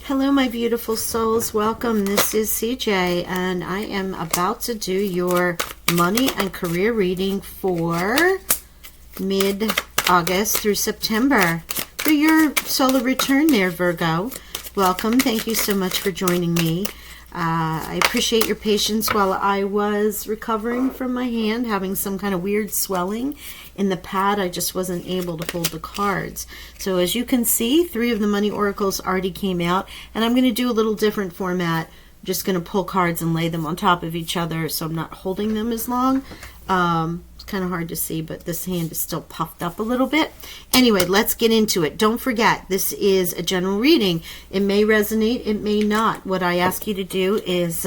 Hello, my beautiful souls. Welcome. This is CJ, and I am about to do your money and career reading for mid-August through September for your solar return there, Virgo. Welcome. Thank you so much for joining me. I appreciate your patience while I was recovering from my hand, having some kind of weird swelling in the pad. I just wasn't able to hold the cards. So as you can see, 3 of the money oracles already came out, and I'm going to do a little different format. I'm just going to pull cards and lay them on top of each other so I'm not holding them as long. It's kind of hard to see, but this hand is still puffed up a little bit. Anyway, let's get into it. Don't forget, this is a general reading. It may resonate, it may not. What I ask you to do is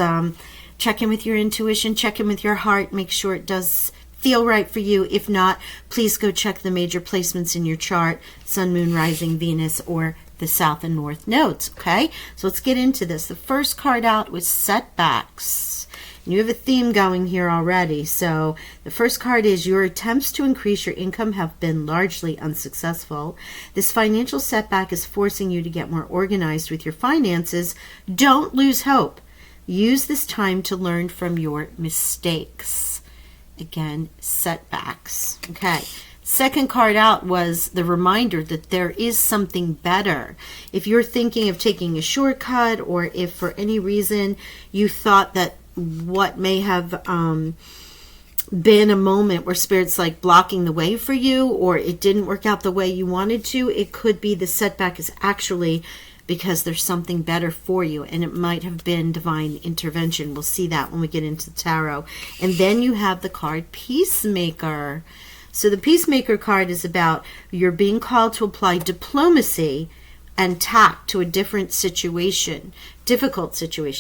check in with your intuition, check in with your heart, make sure it does feel right for you. If not, please go check the major placements in your chart, Sun, Moon, Rising, Venus, or the South and North nodes, okay? So let's get into this. The first card out was setbacks. You have a theme going here already. So the first card is your attempts to increase your income have been largely unsuccessful. This financial setback is forcing you to get more organized with your finances. Don't lose hope. Use this time to learn from your mistakes. Again, setbacks. Okay. Second card out was the reminder that there is something better. If you're thinking of taking a shortcut, or if for any reason you thought that what may have been a moment where Spirit's like blocking the way for you, or it didn't work out the way you wanted to, it could be the setback is actually because there's something better for you, and it might have been divine intervention. We'll see that when we get into the tarot. And then you have the card Peacemaker. So the Peacemaker card is about you're being called to apply diplomacy and tact to a difficult situation,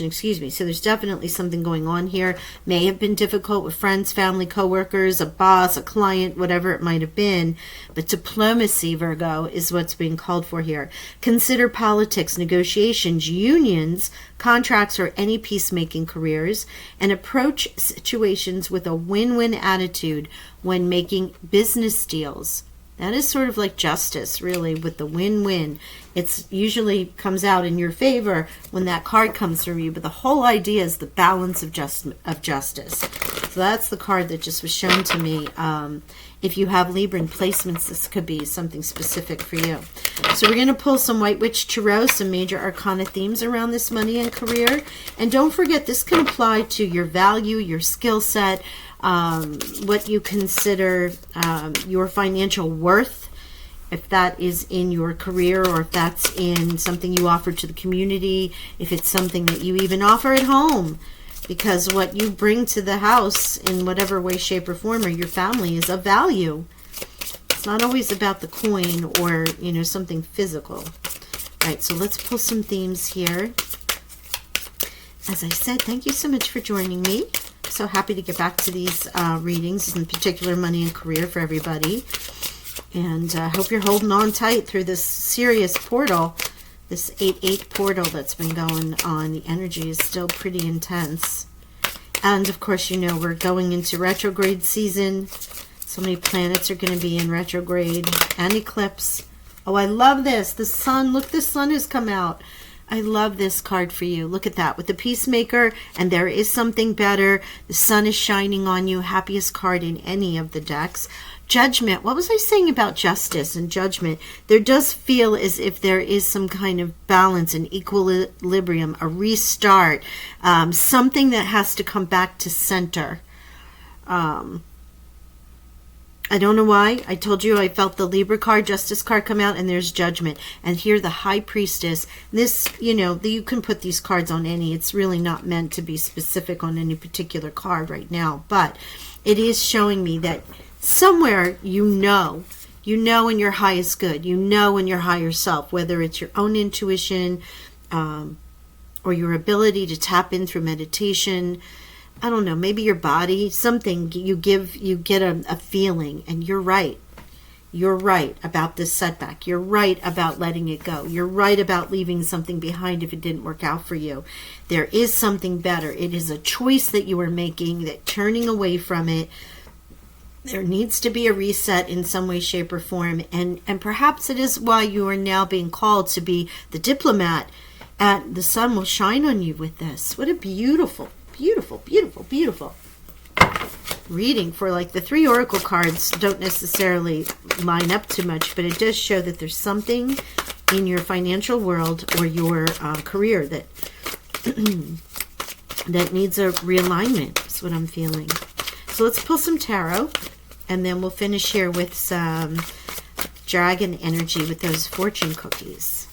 excuse me. So there's definitely something going on here. May have been difficult with friends, family, coworkers, a boss, a client, whatever it might have been. But diplomacy, Virgo, is what's being called for here. Consider politics, negotiations, unions, contracts, or any peacemaking careers, and approach situations with a win-win attitude when making business deals. That is sort of like justice, really, with the win-win. It's usually comes out in your favor when that card comes through you, but the whole idea is the balance of justice. So that's the card that just was shown to me. If you have Libran placements, this could be something specific for you. So we're going to pull some White Witch Tarot, some major arcana themes around this money and career. And don't forget, this can apply to your value, your skill set, what you consider your financial worth, if that is in your career, or if that's in something you offer to the community, if it's something that you even offer at home, because what you bring to the house in whatever way, shape, or form, or your family, is of value. It's not always about the coin or, something physical. All right, so let's pull some themes here. As I said, thank you so much for joining me. So happy to get back to these readings, in particular money and career for everybody. And I hope you're holding on tight through this serious portal, this 8-8 portal that's been going on. The energy is still pretty intense. And of course, we're going into retrograde season. So many planets are going to be in retrograde and eclipse. Oh, I love this. The sun. Look, the sun has come out. I love this card for you. Look at that. With the Peacemaker, and there is something better. The sun is shining on you. Happiest card in any of the decks. Judgment. What was I saying about justice and judgment? There does feel as if there is some kind of balance and equilibrium, a restart, something that has to come back to center. I don't know why. I told you I felt the Libra card, Justice card come out, and there's Judgment. And here the High Priestess. This, you can put these cards on any. It's really not meant to be specific on any particular card right now. But it is showing me that somewhere you know in your highest good, in your higher self, whether it's your own intuition or your ability to tap in through meditation, I don't know, maybe your body, something you get a feeling, and you're right. You're right about this setback. You're right about letting it go. You're right about leaving something behind if it didn't work out for you. There is something better. It is a choice that you are making, that turning away from it, there needs to be a reset in some way, shape, or form. And perhaps it is why you are now being called to be the diplomat And the sun will shine on you with this. What a beautiful, beautiful, beautiful, beautiful reading. For like the 3 oracle cards don't necessarily line up too much, but it does show that there's something in your financial world or your career that that needs a realignment. That's what I'm feeling. So let's pull some tarot, and then we'll finish here with some dragon energy with those fortune cookies.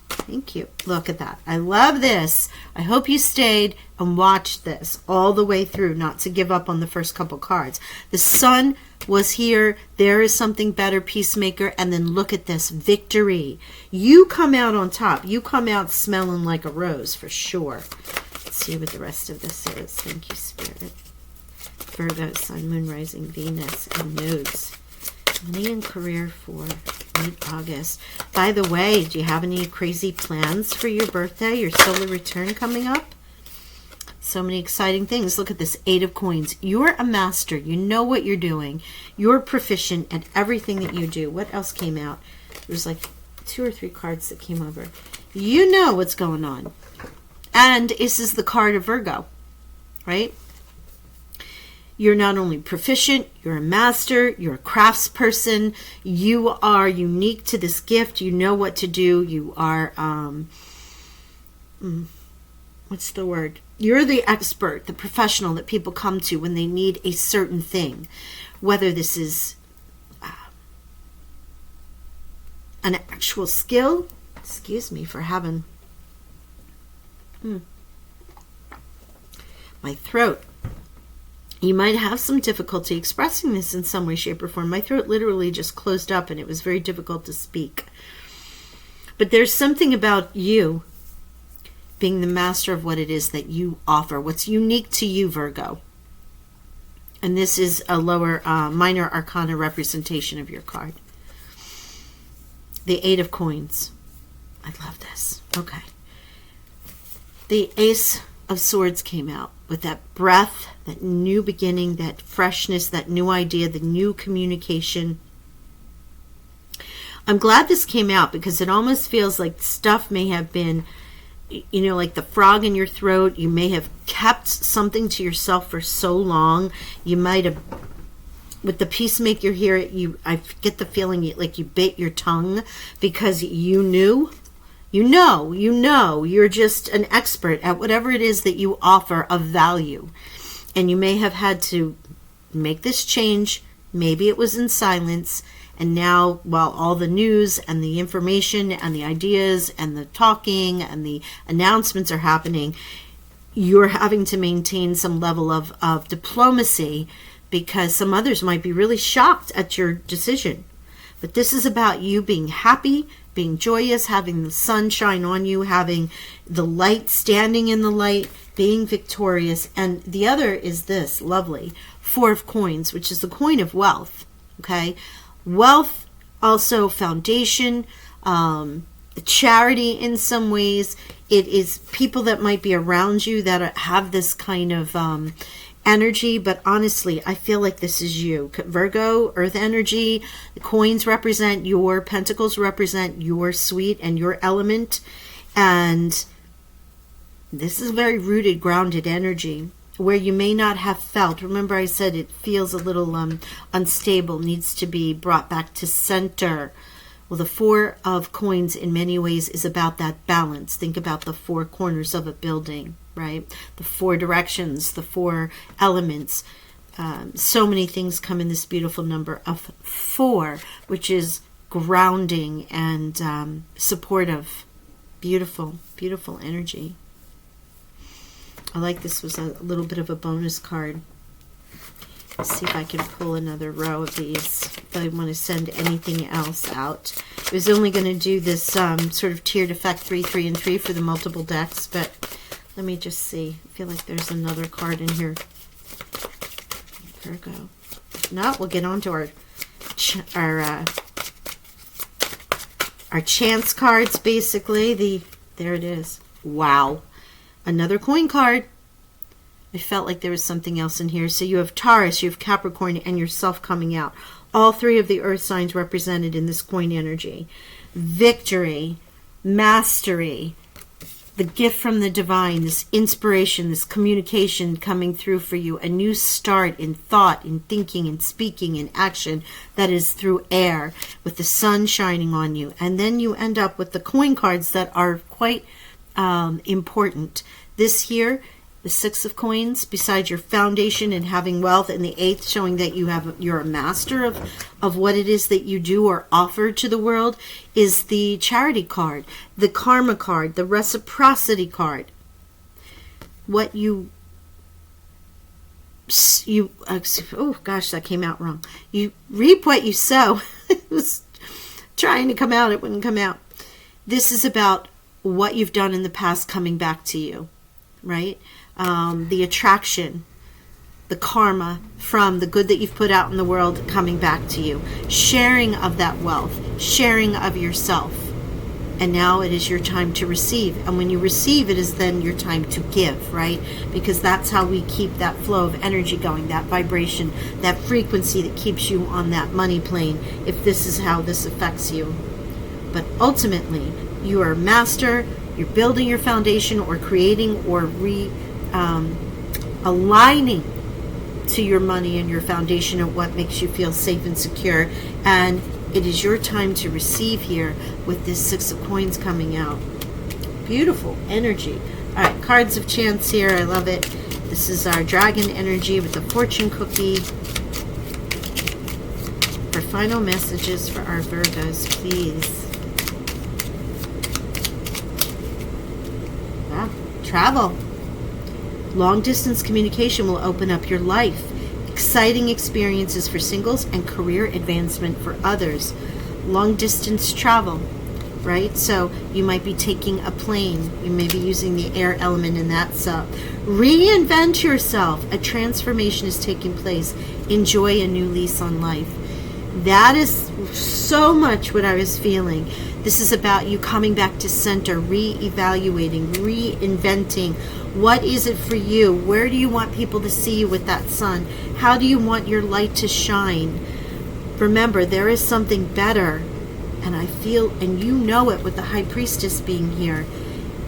Thank you. Look at that. I love this. I hope you stayed and watched this all the way through, not to give up on the first couple cards. The sun was here. There is something better, peacemaker. And then look at this, victory. You come out on top. You come out smelling like a rose for sure. Let's see what the rest of this is. Thank you, Spirit. Virgo, Sun, Moon, Rising, Venus, and Nodes. Money and career for late August. By the way, do you have any crazy plans for your birthday, your solar return coming up? So many exciting things. Look at this, 8 of coins. You're a master. You know what you're doing. You're proficient at everything that you do. What else came out? There's like 2 or 3 cards that came over. You know what's going on. And this is the card of Virgo, right? You're not only proficient, you're a master, you're a craftsperson, you are unique to this gift, you know what to do, you are, what's the word? You're the expert, the professional that people come to when they need a certain thing, whether this is an actual skill. Excuse me for having my throat. You might have some difficulty expressing this in some way, shape, or form. My throat literally just closed up and it was very difficult to speak. But there's something about you being the master of what it is that you offer, what's unique to you, Virgo. And this is a lower, minor arcana representation of your card. The 8 of coins. I love this. Okay. The Ace of Swords came out with that breath, that new beginning, that freshness, that new idea, the new communication. I'm glad this came out because it almost feels like stuff may have been, you know, like the frog in your throat. You may have kept something to yourself for so long. You might have, with the peacemaker here, I get the feeling like you bit your tongue because you knew. You know, you're just an expert at whatever it is that you offer of value. And you may have had to make this change. Maybe it was in silence. And now, while all the news and the information and the ideas and the talking and the announcements are happening, you're having to maintain some level of diplomacy because some others might be really shocked at your decision. But this is about you being happy, being joyous, having the sun shine on you, having the light, standing in the light, being victorious. And the other is this, lovely, 4 of coins, which is the coin of wealth, okay? Wealth, also foundation, charity in some ways. It is people that might be around you that have this kind of energy, but honestly, I feel like this is you. Virgo, earth energy, the coins represent your, pentacles represent your sweet and your element, and this is very rooted, grounded energy where you may not have felt. Remember I said it feels a little unstable, needs to be brought back to center. Well, the 4 of coins in many ways is about that balance. Think about the 4 corners of a building, right? The 4 directions, the 4 elements. So many things come in this beautiful number of 4, which is grounding and supportive. Beautiful, beautiful energy. I like this was a little bit of a bonus card. Let's see if I can pull another row of these. If I want to send anything else out. I was only going to do this sort of tiered effect 3, 3, and 3 for the multiple decks, but let me just see. I feel like there's another card in here. Virgo. If not, we'll get on to our chance cards, basically. There it is. Wow. Another coin card. I felt like there was something else in here. So you have Taurus, you have Capricorn, and yourself coming out. All 3 of the earth signs represented in this coin energy. Victory, mastery, the gift from the divine, this inspiration, this communication coming through for you, a new start in thought, in thinking, in speaking, in action that is through air, with the sun shining on you. And then you end up with the coin cards that are quite important. This here, the 6 of coins, besides your foundation and having wealth, and the 8th showing that you're a master of what it is that you do or offer to the world, is the charity card, the karma card, the reciprocity card. What you oh gosh, that came out wrong. You reap what you sow. It was trying to come out, it wouldn't come out. This is about what you've done in the past coming back to you, right? The attraction, the karma from the good that you've put out in the world coming back to you, sharing of that wealth, sharing of yourself. And now it is your time to receive. And when you receive, it is then your time to give, right? Because that's how we keep that flow of energy going, that vibration, that frequency that keeps you on that money plane, if this is how this affects you. But ultimately, you are a master, you're building your foundation or creating or aligning to your money and your foundation of what makes you feel safe and secure. And it is your time to receive here with this 6 of coins coming out. Beautiful energy. All right, cards of chance here. I love it. This is our dragon energy with the fortune cookie. For final messages for our Virgos, please. Wow. Travel. Long distance communication will open up your life. Exciting experiences for singles and career advancement for others. Long distance travel, right? So you might be taking a plane. You may be using the air element in that stuff. Reinvent yourself. A transformation is taking place. Enjoy a new lease on life. That is so much what I was feeling. This is about you coming back to center, re-evaluating, reinventing. What is it for you? Where do you want people to see you with that sun? How do you want your light to shine? Remember, there is something better. And I feel, and you know it with the High Priestess being here.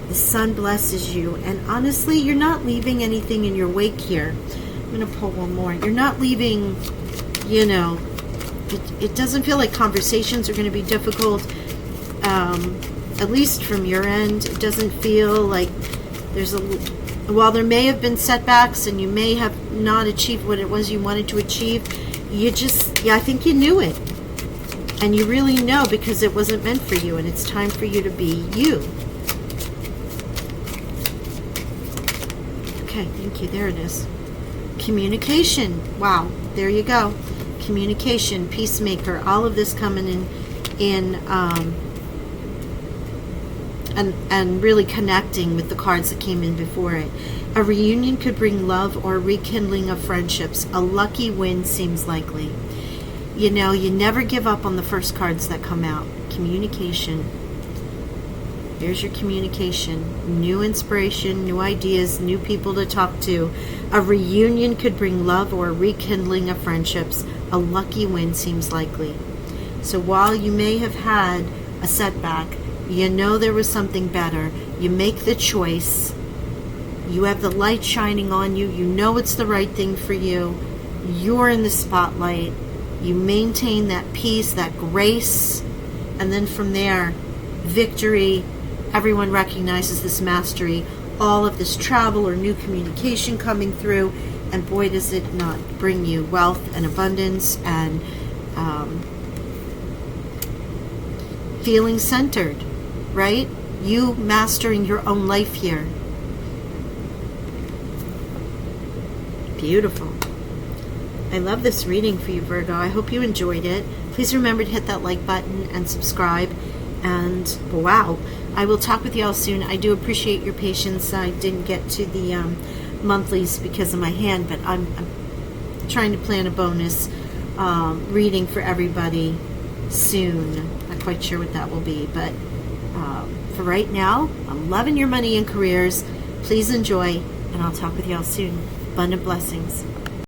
The sun blesses you. And honestly, you're not leaving anything in your wake here. I'm going to pull one more. You're not leaving, you know, it doesn't feel like conversations are going to be difficult. At least from your end, it doesn't feel like there's while there may have been setbacks and you may have not achieved what it was you wanted to achieve, I think you knew it. And you really know because it wasn't meant for you, and it's time for you to be you. Okay, thank you. There it is. Communication. Wow, there you go. Communication, peacemaker, all of this coming in and really connecting with the cards that came in before it. A reunion could bring love or rekindling of friendships. A lucky win seems likely. You know, you never give up on the first cards that come out. Communication. Here's your communication. New inspiration, new ideas, new people to talk to. A reunion could bring love or rekindling of friendships. A lucky win seems likely. So while you may have had a setback, you know there was something better. You make the choice. You have the light shining on you. You know it's the right thing for you. You're in the spotlight. You maintain that peace, that grace. And then from there, victory. Everyone recognizes this mastery. All of this travel or new communication coming through. And boy, does it not bring you wealth and abundance and feeling centered. Right? You mastering your own life here. Beautiful. I love this reading for you, Virgo. I hope you enjoyed it. Please remember to hit that like button and subscribe. And wow, I will talk with you all soon. I do appreciate your patience. I didn't get to the monthlies because of my hand, but I'm trying to plan a bonus reading for everybody soon. Not quite sure what that will be, but for right now, I'm loving your money and careers. Please enjoy, and I'll talk with you all soon. Abundant blessings.